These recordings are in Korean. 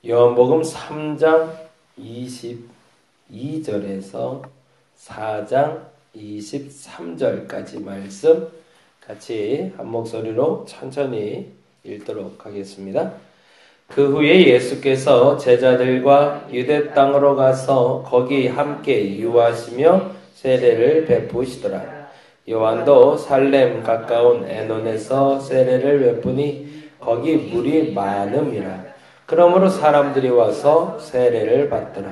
요한복음 3장 22절에서 4장 23절까지 말씀 같이 한 목소리로 천천히 읽도록 하겠습니다. 그 후에 예수께서 제자들과 유대 땅으로 가서 거기 함께 유하시며 세례를 베푸시더라. 요한도 살렘 가까운 에논에서 세례를 베푸니 거기 물이 많음이라. 그러므로 사람들이 와서 세례를 받더라.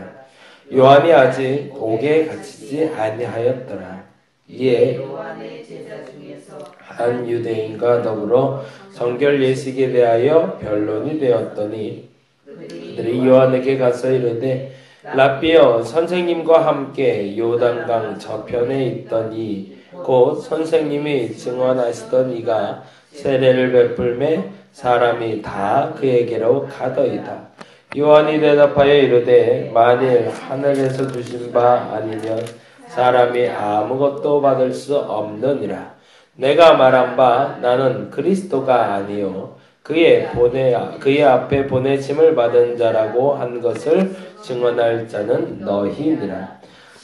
요한이 아직 옥에 갇히지 아니하였더라. 이에 요한의 제자 중에서 한 유대인과 더불어 정결 예식에 대하여 변론이 되었더니 그들이 요한에게 가서 이르되 라삐여, 선생님과 함께 요단강 저편에 있던 이 곧 선생님이 증언하시던 이가 세례를 베풀매 사람이 다 그에게로 가더이다. 요한이 대답하여 이르되 만일 하늘에서 주신 바 아니면 사람이 아무것도 받을 수 없느니라. 내가 말한 바 나는 그리스도가 아니요 그의 앞에 보내심을 받은 자라고 한 것을 증언할 자는 너희니라.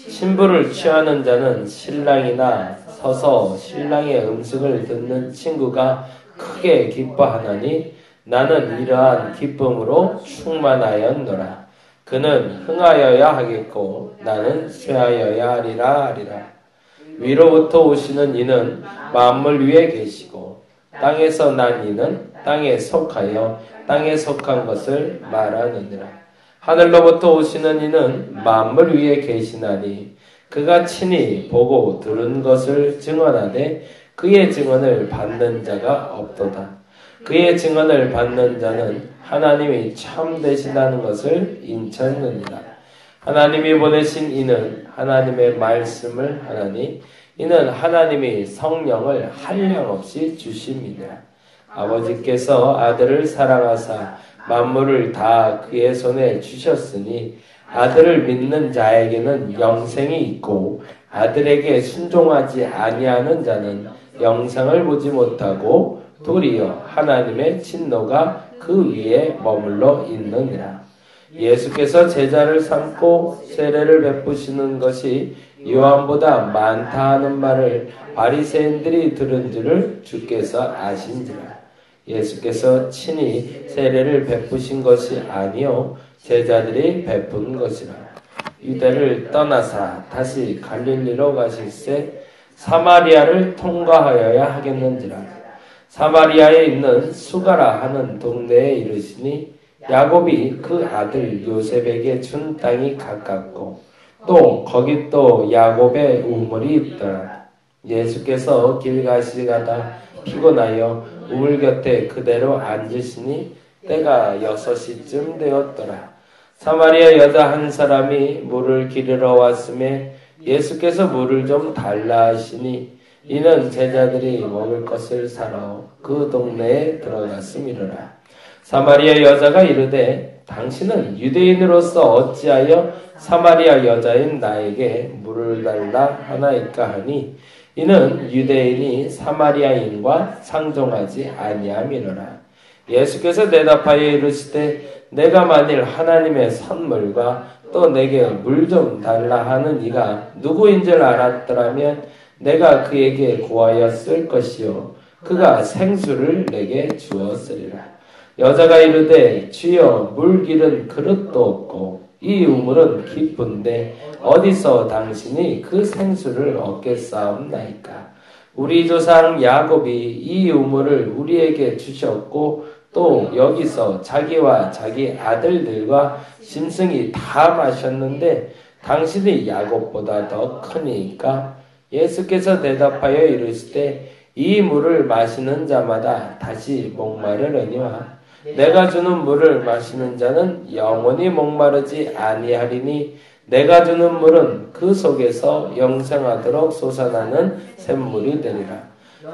신부를 취하는 자는 신랑이나 서서 신랑의 음식을 듣는 친구가 크게 기뻐하나니 나는 이러한 기쁨으로 충만하였노라. 그는 흥하여야 하겠고 나는 쇠하여야 하리라. 위로부터 오시는 이는 만물 위에 계시고 땅에서 난 이는 땅에 속하여 땅에 속한 것을 말하느니라. 하늘로부터 오시는 이는 만물 위에 계시나니 그가 친히 보고 들은 것을 증언하되 그의 증언을 받는 자가 없도다. 그의 증언을 받는 자는 하나님이 참 되시다는 것을 인쳤느니라. 하나님이 보내신 이는 하나님의 말씀을 하나니 이는 하나님이 성령을 한량없이 주심이니라. 아버지께서 아들을 사랑하사 만물을 다 그의 손에 주셨으니 아들을 믿는 자에게는 영생이 있고 아들에게 순종하지 아니하는 자는 영생을 보지 못하고 도리어 하나님의 진노가 그 위에 머물러 있느니라. 예수께서 제자를 삼고 세례를 베푸시는 것이 요한보다 많다 하는 말을 바리새인들이 들은 줄을 주께서 아신지라. 예수께서 친히 세례를 베푸신 것이 아니요 제자들이 베푼 것이라. 유대를 떠나사 다시 갈릴리로 가실새 사마리아를 통과하여야 하겠는지라. 사마리아에 있는 수가라 하는 동네에 이르시니 야곱이 그 아들 요셉에게 준 땅이 가깝고 또 거기 또 야곱의 우물이 있더라. 예수께서 길 가시다가 피곤하여 우물 곁에 그대로 앉으시니 때가 6시쯤 되었더라. 사마리아 여자 한 사람이 물을 기르러 왔음에 예수께서 물을 좀 달라 하시니 이는 제자들이 먹을 것을 사러 그 동네에 들어갔음이로라. 사마리아 여자가 이르되 당신은 유대인으로서 어찌하여 사마리아 여자인 나에게 물을 달라 하나이까 하니 이는 유대인이 사마리아인과 상종하지 아니함이로라. 예수께서 대답하여 이르시되 내가 만일 하나님의 선물과 또 내게 물 좀 달라 하는 이가 누구인 줄 알았더라면 내가 그에게 구하였을 것이요 그가 생수를 내게 주었으리라. 여자가 이르되 주여 물 기른 그릇도 없고 이 우물은 깊은데 어디서 당신이 그 생수를 얻겠사옵나이까. 우리 조상 야곱이 이 우물을 우리에게 주셨고 또 여기서 자기와 자기 아들들과 짐승이 다 마셨는데 당신이 야곱보다 더 크니까. 예수께서 대답하여 이르시되 이 물을 마시는 자마다 다시 목마르려니와 내가 주는 물을 마시는 자는 영원히 목마르지 아니하리니 내가 주는 물은 그 속에서 영생하도록 솟아나는 샘물이 되리라.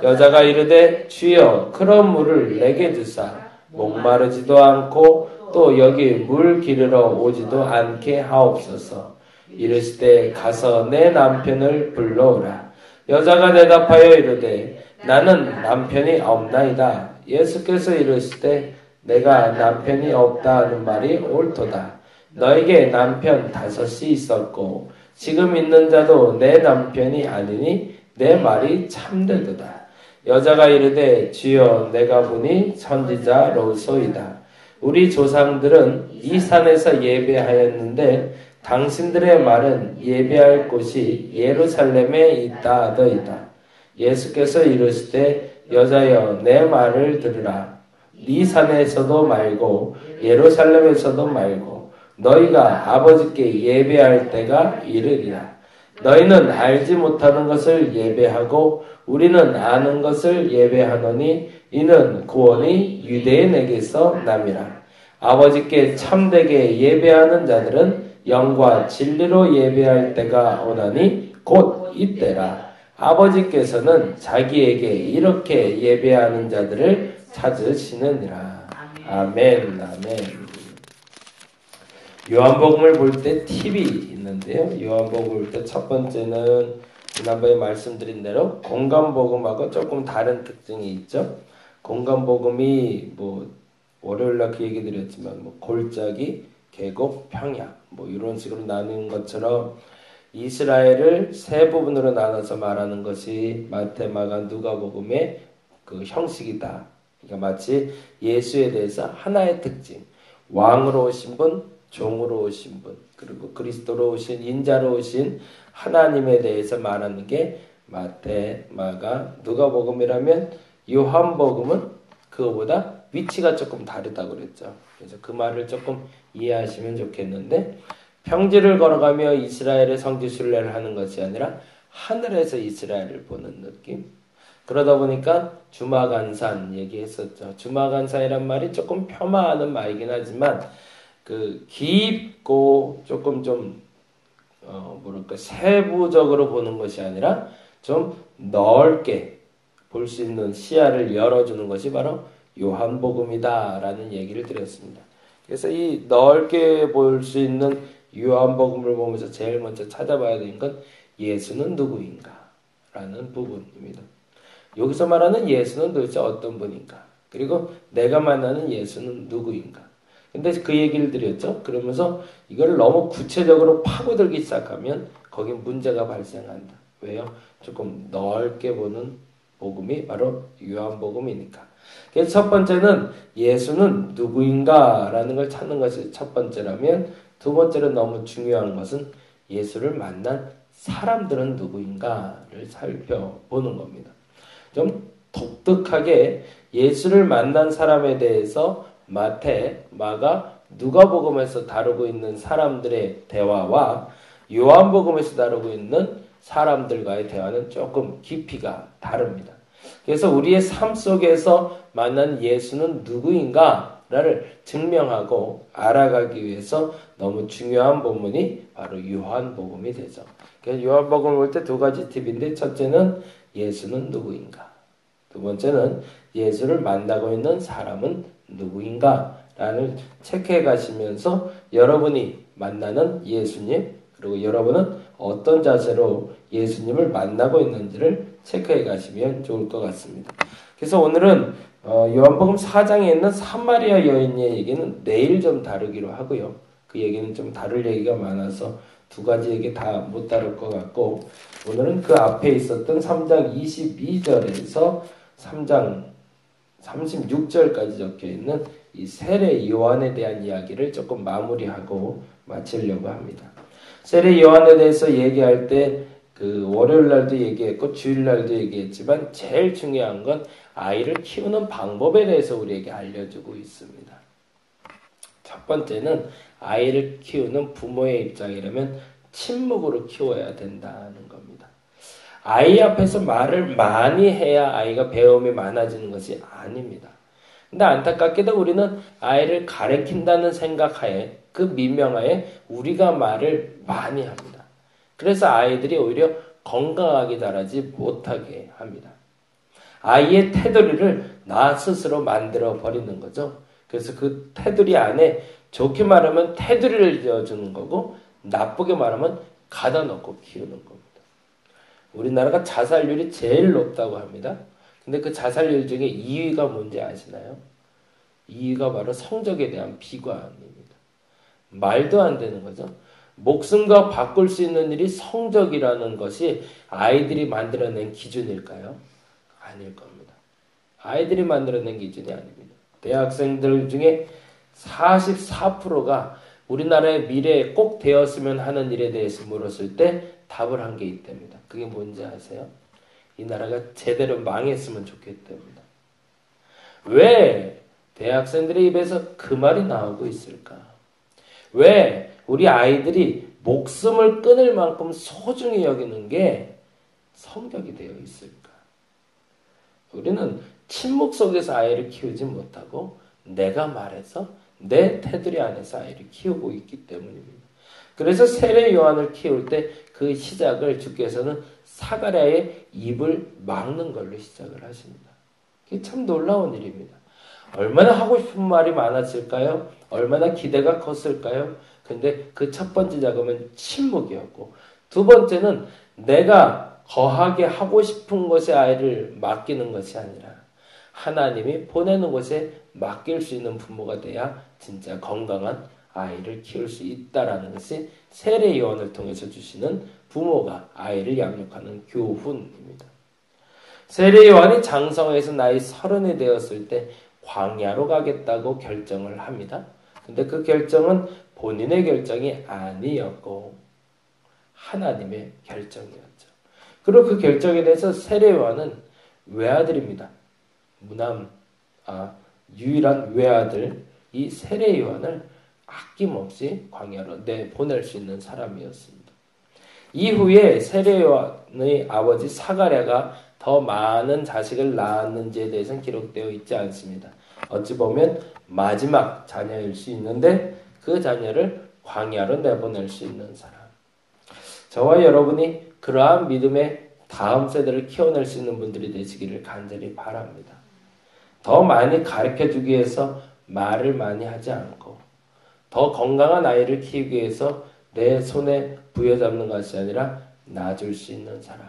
여자가 이르되 주여 그런 물을 내게 주사 목마르지도 않고 또 여기 물 기르러 오지도 않게 하옵소서. 이르시되 가서 내 남편을 불러오라. 여자가 대답하여 이르되 나는 남편이 없나이다. 예수께서 이르시되 내가 남편이 없다 하는 말이 옳도다. 너에게 남편 5이 있었고 지금 있는 자도 내 남편이 아니니 내 말이 참되도다. 여자가 이르되 주여 내가 보니 선지자로소이다. 우리 조상들은 이 산에서 예배하였는데 당신들의 말은 예배할 곳이 예루살렘에 있다 하더이다. 예수께서 이르시되 여자여 내 말을 들으라. 네 산에서도 말고 예루살렘에서도 말고 너희가 아버지께 예배할 때가 이르리라. 너희는 알지 못하는 것을 예배하고 우리는 아는 것을 예배하노니 이는 구원이 유대인에게서 남이라. 아버지께 참되게 예배하는 자들은 영과 진리로 예배할 때가 오나니 곧 이때라. 아버지께서는 자기에게 이렇게 예배하는 자들을 찾으시느니라. 아멘. 아멘. 요한복음을 볼 때 팁이 있는데요. 요한복음을 볼 때 첫 번째는 지난번에 말씀드린 대로 공간복음하고 조금 다른 특징이 있죠. 공간복음이 월요일날 그 얘기 드렸지만 골짜기, 계곡, 평야 이런 식으로 나누는 것처럼 이스라엘을 세 부분으로 나눠서 말하는 것이 마태, 마가, 누가복음의 그 형식이다. 그러니까 마치 예수에 대해서 하나의 특징, 왕으로 오신 분, 종으로 오신 분, 그리고 그리스도로 오신 인자로 오신 하나님에 대해서 말하는 게 마태, 마가, 누가복음이라면 요한복음은 그거보다 위치가 조금 다르다고 그랬죠. 그래서 그 말을 조금 이해하시면 좋겠는데 평지를 걸어가며 이스라엘의 성지순례를 하는 것이 아니라 하늘에서 이스라엘을 보는 느낌. 그러다 보니까 주마간산 얘기했었죠. 주마간산이란 말이 조금 폄하하는 말이긴 하지만 그 깊고 조금 세부적으로 보는 것이 아니라 좀 넓게 볼 수 있는 시야를 열어주는 것이 바로 요한복음이다라는 얘기를 드렸습니다. 그래서 이 넓게 볼 수 있는 요한복음을 보면서 제일 먼저 찾아봐야 되는 건 예수는 누구인가 라는 부분입니다. 여기서 말하는 예수는 도대체 어떤 분인가? 그리고 내가 만나는 예수는 누구인가? 근데 그 얘기를 드렸죠. 그러면서 이걸 너무 구체적으로 파고들기 시작하면 거기 문제가 발생한다. 왜요? 조금 넓게 보는 복음이 바로 요한복음이니까. 그래서 첫 번째는 예수는 누구인가라는 걸 찾는 것이 첫 번째라면 두 번째로 너무 중요한 것은 예수를 만난 사람들은 누구인가를 살펴보는 겁니다. 좀 독특하게 예수를 만난 사람에 대해서 마태, 마가, 누가복음에서 다루고 있는 사람들의 대화와 요한복음에서 다루고 있는 사람들과의 대화는 조금 깊이가 다릅니다. 그래서 우리의 삶 속에서 만난 예수는 누구인가를 증명하고 알아가기 위해서 너무 중요한 본문이 바로 요한복음이 되죠. 그래서 요한복음을 볼 때 두 가지 팁인데 첫째는 예수는 누구인가? 두 번째는 예수를 만나고 있는 사람은 누구인가라는 체크해 가시면서 여러분이 만나는 예수님 그리고 여러분은 어떤 자세로 예수님을 만나고 있는지를 체크해 가시면 좋을 것 같습니다. 그래서 오늘은 요한복음 4장에 있는 사마리아 여인의 얘기는 내일 좀 다루기로 하고요. 그 얘기는 좀 다룰 얘기가 많아서 두 가지 얘기 다 못 다룰 것 같고 오늘은 그 앞에 있었던 3장 22절에서 3장 36절까지 적혀있는 이 세례 요한에 대한 이야기를 조금 마무리하고 마치려고 합니다. 세례 요한에 대해서 얘기할 때 그 월요일 날도 얘기했고 주일 날도 얘기했지만 제일 중요한 건 아이를 키우는 방법에 대해서 우리에게 알려주고 있습니다. 첫 번째는 아이를 키우는 부모의 입장이라면 침묵으로 키워야 된다는 겁니다. 아이 앞에서 말을 많이 해야 아이가 배움이 많아지는 것이 아닙니다. 근데 안타깝게도 우리는 아이를 가르친다는 생각하에 그 민명하에 우리가 말을 많이 합니다. 그래서 아이들이 오히려 건강하게 자라지 못하게 합니다. 아이의 테두리를 나 스스로 만들어 버리는 거죠. 그래서 그 테두리 안에 좋게 말하면 테두리를 지어주는 거고 나쁘게 말하면 가다 놓고 키우는 겁니다. 우리나라가 자살률이 제일 높다고 합니다. 근데 그 자살률 중에 2위가 뭔지 아시나요? 이가 바로 성적에 대한 비관입니다. 말도 안 되는 거죠. 목숨과 바꿀 수 있는 일이 성적이라는 것이 아이들이 만들어낸 기준일까요? 아닐 겁니다. 아이들이 만들어낸 기준이 아닙니다. 대학생들 중에 44%가 우리나라의 미래에 꼭 되었으면 하는 일에 대해서 물었을 때 답을 한 게 있답니다. 그게 뭔지 아세요? 이 나라가 제대로 망했으면 좋겠답니다. 왜 대학생들의 입에서 그 말이 나오고 있을까? 왜 우리 아이들이 목숨을 끊을 만큼 소중히 여기는 게 성격이 되어 있을까? 우리는 침묵 속에서 아이를 키우지 못하고 내가 말해서 내 테두리 안에서 아이를 키우고 있기 때문입니다. 그래서 세례 요한을 키울 때 그 시작을 주께서는 사가랴의 입을 막는 걸로 시작을 하십니다. 이게 참 놀라운 일입니다. 얼마나 하고 싶은 말이 많았을까요? 얼마나 기대가 컸을까요? 근데 그 첫 번째 작업은 침묵이었고, 두 번째는 내가 거하게 하고 싶은 것에 아이를 맡기는 것이 아니라 하나님이 보내는 곳에 맡길 수 있는 부모가 돼야 진짜 건강한 아이를 키울 수 있다라는 것이 세례 요한을 통해서 주시는 부모가 아이를 양육하는 교훈입니다. 세례 요한이 장성에서 나이 30이 되었을 때 광야로 가겠다고 결정을 합니다. 근데 그 결정은 본인의 결정이 아니었고 하나님의 결정이었죠. 그리고 그 결정에 대해서 세례 요한은 외아들입니다. 유일한 외아들 이 세례 요한을 아낌없이 광야로 내보낼 수 있는 사람이었습니다. 이후에 세례 요한의 아버지 사가랴가 더 많은 자식을 낳았는지에 대해서는 기록되어 있지 않습니다. 어찌 보면 마지막 자녀일 수 있는데 그 자녀를 광야로 내보낼 수 있는 사람. 저와 여러분이 그러한 믿음의 다음 세대를 키워낼 수 있는 분들이 되시기를 간절히 바랍니다. 더 많이 가르쳐주기 위해서 말을 많이 하지 않고 더 건강한 아이를 키우기 위해서 내 손에 부여잡는 것이 아니라 놔줄 수 있는 사람.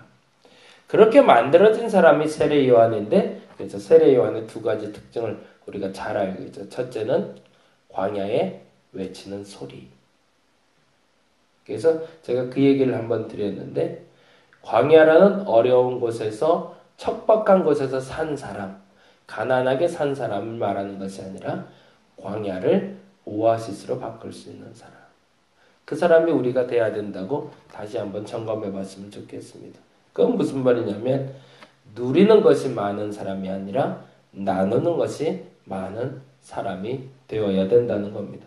그렇게 만들어진 사람이 세례 요한인데, 그래서 세례 요한의 두 가지 특징을 우리가 잘 알고 있죠. 첫째는 광야에 외치는 소리. 그래서 제가 그 얘기를 한번 드렸는데, 광야라는 어려운 곳에서 척박한 곳에서 산 사람, 가난하게 산 사람을 말하는 것이 아니라 광야를 오아시스로 바꿀 수 있는 사람. 그 사람이 우리가 돼야 된다고 다시 한번 점검해 봤으면 좋겠습니다. 그건 무슨 말이냐면 누리는 것이 많은 사람이 아니라 나누는 것이 많은 사람이 되어야 된다는 겁니다.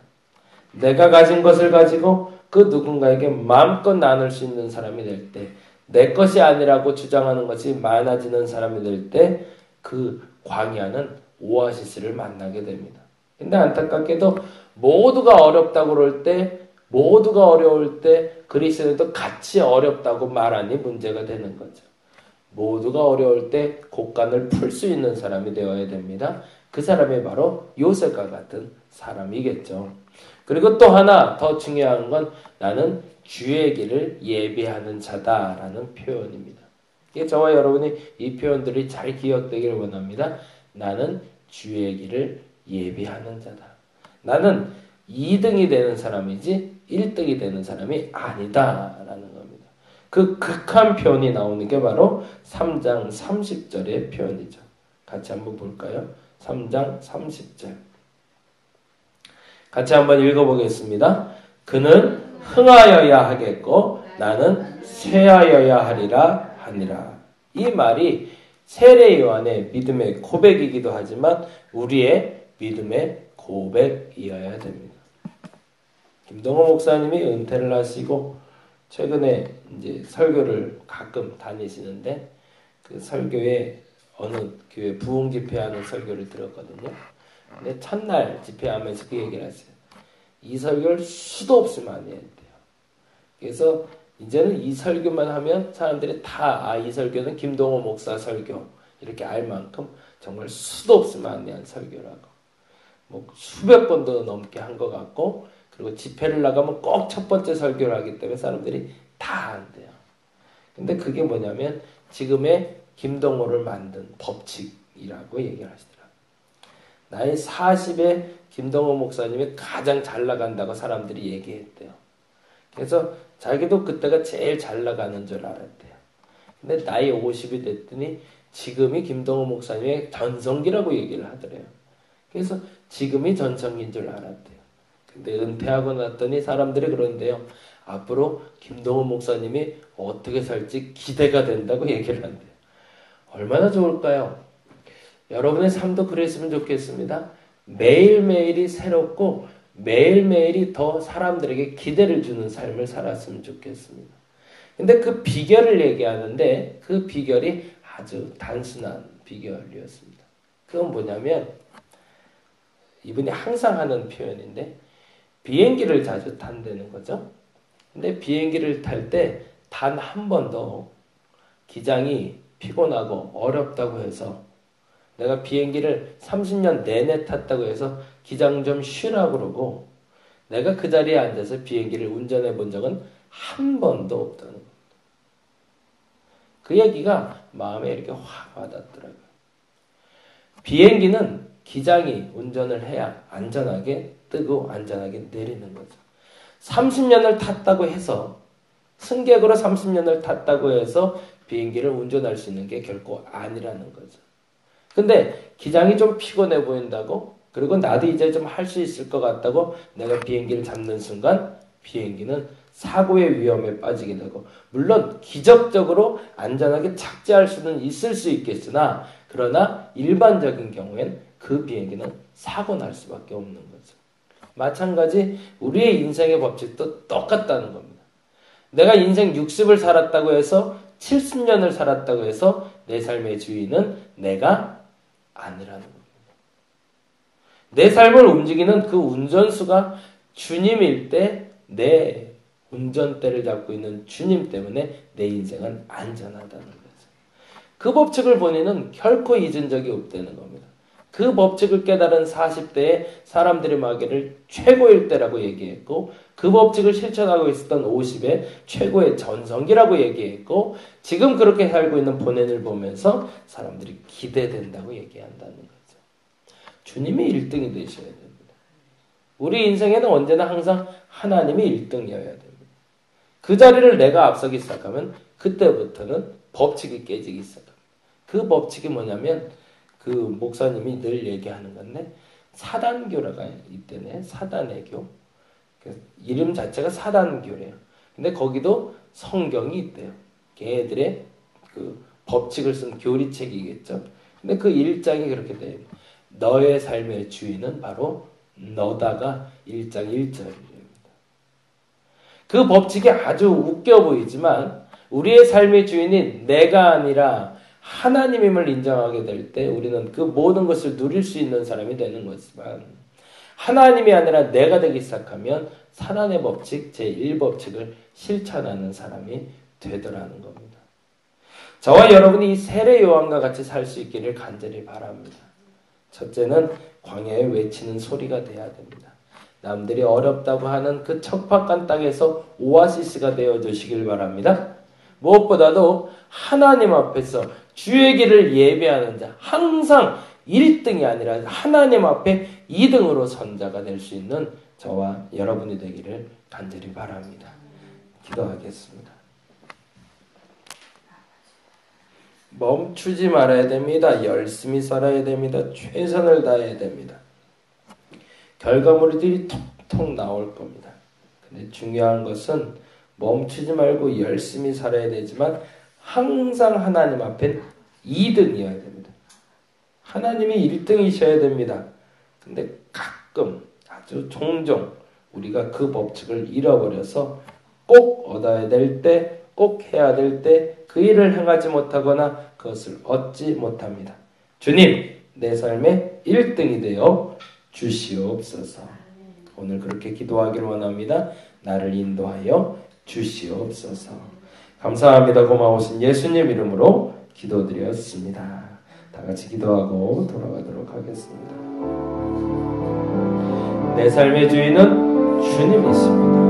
내가 가진 것을 가지고 그 누군가에게 마음껏 나눌 수 있는 사람이 될 때, 내 것이 아니라고 주장하는 것이 많아지는 사람이 될 때 그 광야는 오아시스를 만나게 됩니다. 근데 안타깝게도 모두가 어렵다고 그럴 때, 모두가 어려울 때 그리스도도 같이 어렵다고 말하니 문제가 되는 거죠. 모두가 어려울 때 곡간을 풀 수 있는 사람이 되어야 됩니다. 그 사람이 바로 요셉과 같은 사람이겠죠. 그리고 또 하나 더 중요한 건 나는 주의 길을 예비하는 자다라는 표현입니다. 저와 여러분이 이 표현들이 잘 기억되기를 원합니다. 나는 주의 길을 예비하는 자다. 나는 2등이 되는 사람이지 1등이 되는 사람이 아니다라는 겁니다. 그 극한 표현이 나오는 게 바로 3장 30절의 표현이죠. 같이 한번 볼까요? 3장 30절. 같이 한번 읽어보겠습니다. 그는 흥하여야 하겠고 나는 쇠하여야 하리라 하니라. 이 말이 세례 요한의 믿음의 고백이기도 하지만 우리의 믿음의 고백이어야 됩니다. 김동호 목사님이 은퇴를 하시고 최근에 이제 설교를 가끔 다니시는데 그 설교에 어느 교회 부흥 집회하는 설교를 들었거든요. 근데 첫날 집회하면서 그 얘기를 했어요. 이 설교를 수도 없이 많이 했대요. 그래서 이제는 이 설교만 하면 사람들이 다 이 설교는 김동호 목사 설교 이렇게 알 만큼 정말 수도 없이 많이 한 설교라고. 뭐 수백 번도 넘게 한 것 같고 그리고 집회를 나가면 꼭 첫 번째 설교를 하기 때문에 사람들이 다 한대요. 근데 그게 뭐냐면 지금의 김동호를 만든 법칙이라고 얘기를 하시더라고요. 나이 40에 김동호 목사님이 가장 잘 나간다고 사람들이 얘기했대요. 그래서 자기도 그때가 제일 잘 나가는 줄 알았대요. 근데 나이 50이 됐더니 지금이 김동호 목사님의 전성기라고 얘기를 하더래요. 그래서 지금이 전성기인 줄 알았대요. 근데 은퇴하고 났더니 사람들이 그런데요. 앞으로 김동호 목사님이 어떻게 살지 기대가 된다고 얘기를 한대요. 얼마나 좋을까요? 여러분의 삶도 그랬으면 좋겠습니다. 매일매일이 새롭고 매일매일이 더 사람들에게 기대를 주는 삶을 살았으면 좋겠습니다. 근데 그 비결을 얘기하는데 그 비결이 아주 단순한 비결이었습니다. 그건 뭐냐면 이분이 항상 하는 표현인데 비행기를 자주 탄다는 거죠. 근데 비행기를 탈 때 단 한 번도 기장이 피곤하고 어렵다고 해서 내가 비행기를 30년 내내 탔다고 해서 기장 좀 쉬라 그러고 내가 그 자리에 앉아서 비행기를 운전해 본 적은 한 번도 없다는 겁니다. 그 얘기가 마음에 이렇게 확 와닿더라고요. 비행기는 기장이 운전을 해야 안전하게 뜨고 안전하게 내리는 거죠. 30년을 탔다고 해서 승객으로 30년을 탔다고 해서 비행기를 운전할 수 있는 게 결코 아니라는 거죠. 근데 기장이 좀 피곤해 보인다고 그리고 나도 이제 좀 할 수 있을 것 같다고 내가 비행기를 잡는 순간 비행기는 사고의 위험에 빠지게 되고 물론 기적적으로 안전하게 착지할 수는 있을 수 있겠으나 그러나 일반적인 경우엔 그 비행기는 사고 날 수밖에 없는 거죠. 마찬가지 우리의 인생의 법칙도 똑같다는 겁니다. 내가 인생 60을 살았다고 해서 70년을 살았다고 해서 내 삶의 주인은 내가 아니라는 겁니다. 내 삶을 움직이는 그 운전수가 주님일 때 내 운전대를 잡고 있는 주님 때문에 내 인생은 안전하다는 거죠. 그 법칙을 본인은 결코 잊은 적이 없다는 겁니다. 그 법칙을 깨달은 40대에 사람들이 말하기를 최고일 때라고 얘기했고 그 법칙을 실천하고 있었던 50에 최고의 전성기라고 얘기했고 지금 그렇게 살고 있는 본인을 보면서 사람들이 기대된다고 얘기한다는 거죠. 주님이 1등이 되셔야 됩니다. 우리 인생에는 언제나 항상 하나님이 1등이어야 됩니다. 그 자리를 내가 앞서기 시작하면 그때부터는 법칙이 깨지기 시작합니다. 그 법칙이 뭐냐면 그 목사님이 늘 얘기하는 건데 사단교라가 있대네. 사단의 교. 이름 자체가 사단교래요. 근데 거기도 성경이 있대요. 걔네들의 그 법칙을 쓴 교리책이겠죠. 근데 그 1장이 그렇게 돼요. 너의 삶의 주인은 바로 너다가 1장 1절입니다. 그 법칙이 아주 웃겨 보이지만 우리의 삶의 주인이 내가 아니라 하나님임을 인정하게 될 때 우리는 그 모든 것을 누릴 수 있는 사람이 되는 거지만 하나님이 아니라 내가 되기 시작하면 사단의 법칙, 제1법칙을 실천하는 사람이 되더라는 겁니다. 저와 여러분이 이 세례 요한과 같이 살 수 있기를 간절히 바랍니다. 첫째는 광야에 외치는 소리가 돼야 됩니다. 남들이 어렵다고 하는 그 척박한 땅에서 오아시스가 되어 주시길 바랍니다. 무엇보다도 하나님 앞에서 주의 길을 예배하는 자, 항상 1등이 아니라 하나님 앞에 2등으로 선자가 될 수 있는 저와 여러분이 되기를 간절히 바랍니다. 기도하겠습니다. 멈추지 말아야 됩니다. 열심히 살아야 됩니다. 최선을 다해야 됩니다. 결과물들이 톡톡 나올 겁니다. 근데 중요한 것은 멈추지 말고 열심히 살아야 되지만 항상 하나님 앞엔 2등이어야 됩니다. 하나님이 1등이셔야 됩니다. 근데 가끔 아주 종종 우리가 그 법칙을 잃어버려서 꼭 얻어야 될 때, 꼭 해야 될 때 그 일을 행하지 못하거나 그것을 얻지 못합니다. 주님, 내 삶의 1등이 되어 주시옵소서. 오늘 그렇게 기도하기를 원합니다. 나를 인도하여 주시옵소서. 감사합니다. 고마우신 예수님 이름으로 기도드렸습니다. 다 같이 기도하고 돌아가도록 하겠습니다. 내 삶의 주인은 주님이십니다.